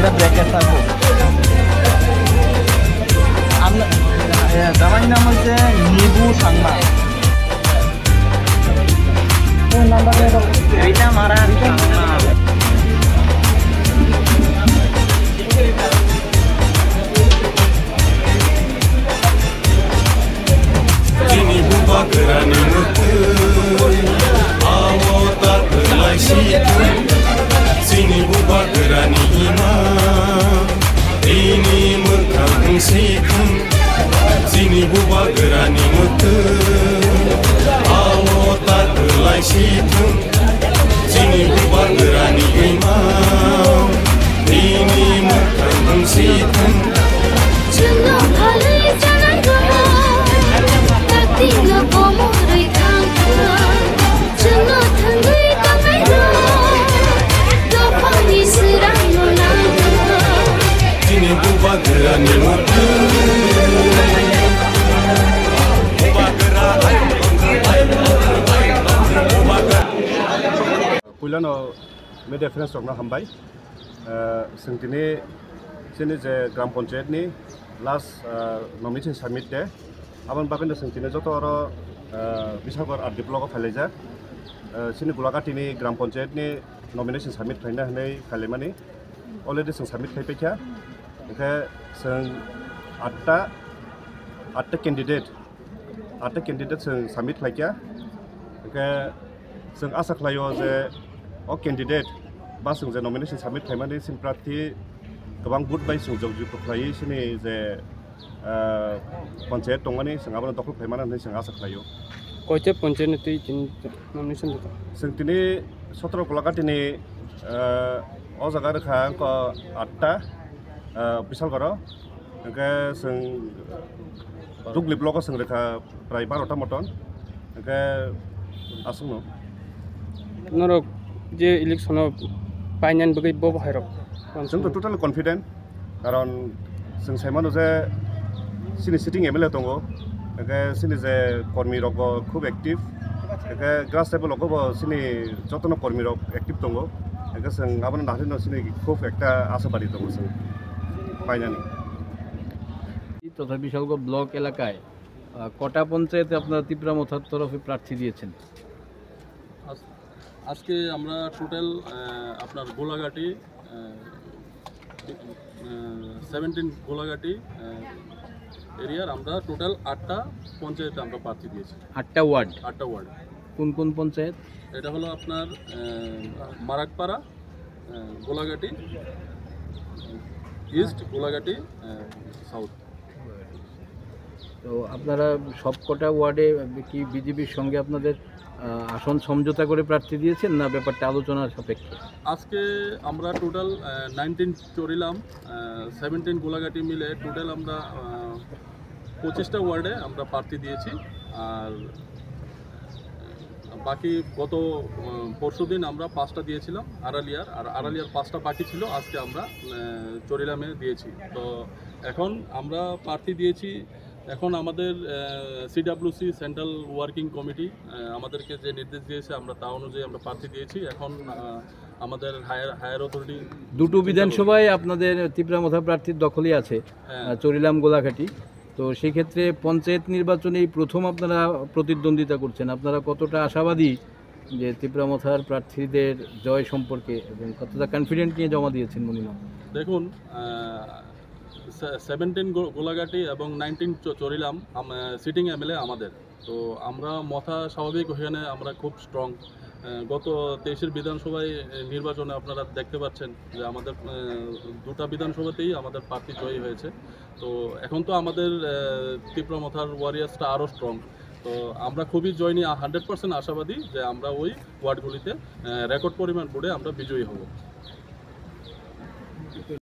এটা ব্র্যাকেট থাকবো। জামাই নাম হচ্ছে নিবু সাংমা। এইটা মারা Sini buba gerani mutu, awo tak kelai situng. Sini buba gerani imam, ini mukang situng. Jangan halai jangan gahar, tak tinggal komori tangkar. Jangan tanggai tanggai dah, dapang ni serang nolak. Sini buba gerani mutu. Kuilano media friends rokna hambai sengtini sini je gram panchayat ni last nomination submit de aban babenda sengtini joto aro bisagor art block phaleja sini gulagati ni gram panchayat ni nomination submit khaina hanai khalemani already sing submit khai pekha ekha sing atta candidate sing submit khaikya ekha sing asa khlayo je o candidate ba sing je nomination submit khaimani sin prathi gobang good by sing jogju khlai sini je panchayat tongani sing abana dokhl khaimana nei sing asa khlayo koite panchayat ti nomination data sing tini 17 gulagati ni o jaga rekha ko 8ta bisal goro engke sing dugli block sing rekha prai 12ta moton engke asungno norok je election painan bagai bob hairok जों तो total confident कारण जों साइमानो जे सिनि sitting MLA दङ एके सिनि जे कर्मी रक खूब एक्टिव एके ग्रास लेवल को सिनि जतन कर्मी रक एक्टिव दङ एके जों आबन नाथिनो सिनि खूब एकटा आशाबादी दङ जों फाइनाली তথা বিশালগড় ব্লক এলাকায় কটা পঞ্চায়েতে আপনারা তীব্রামথার তরফে প্রার্থী দিয়েছেন? আজকে আমরা টোটাল আপনার গোলাঘাটি 17 গোলাঘাটি এরিয়ার আমরা টোটাল 8টা পঞ্চায়েতে আমরা প্রার্থী দিয়েছি। 8টা ওয়ার্ড? 8টা ওয়ার্ড। কোন কোন পঞ্চায়েত? এটা হলো আপনার মারাকপাড়া, গোলাঘাটি ইস্ট, গোলাঘাটি সাউথ। তো আপনারা সবকটা ওয়ার্ডে কি বিজেপির সঙ্গে আপনাদের আসন সমঝোতা করে প্রার্থী দিয়েছেন না ব্যাপারটা আলোচনার সাপেক্ষে? আজকে আমরা টোটাল 19 চরিলাম 17 গোলাঘাটি মিলে টোটাল আমরা 25টা ওয়ার্ডে আমরা প্রার্থী দিয়েছি। আর বাকি গত পরশুদিন আমরা 5টা দিয়েছিলাম আড়ালিয়ার, আর আড়ালিয়ার 5টা বাকি ছিল, আজকে আমরা চরিলামে দিয়েছি। তো এখন আমরা প্রার্থী দিয়েছি। এখন আমাদের সিডব্লিউসি সেন্ট্রাল ওয়ার্কিং কমিটি আমাদেরকে যে নির্দেশ দিয়েছে আমরা তা অনুযায়ী আমরা প্রার্থী দিয়েছি। এখন আমাদের হায়ার অথরিটি দুটো বিধানসভায় আপনাদের তীব্রামথা প্রার্থীর দখলই আছে, চরিলাম গোলাঘাটি। তো সেই ক্ষেত্রে পঞ্চায়েত নির্বাচনেই প্রথম আপনারা প্রতিদ্বন্দ্বিতা করছেন, আপনারা কতটা আশাবাদী যে তীব্রামথার প্রার্থীদের জয় সম্পর্কে এবং কতটা কনফিডেন্ট নিয়ে জমা দিয়েছেন মনিমা? দেখুন 17 গোলাঘাটি এবং 19 চরিলাম সিটিং এমএলএ আমাদের। তো আমরা মথা স্বাভাবিক ওখানে আমরা খুব স্ট্রং। গত 23-এর বিধানসভায় নির্বাচনে আপনারা দেখতে পাচ্ছেন যে আমাদের দুটা বিধানসভাতেই আমাদের প্রার্থী জয়ী হয়েছে। তো এখন তো আমাদের তীব্রামথার ওয়ারিয়ার্সটা আরও স্ট্রং। তো আমরা খুবই জয় নিয়ে 100% আশাবাদী যে আমরা ওই ওয়ার্ডগুলিতে রেকর্ড পরিমাণ ভোটে আমরা বিজয়ী হব।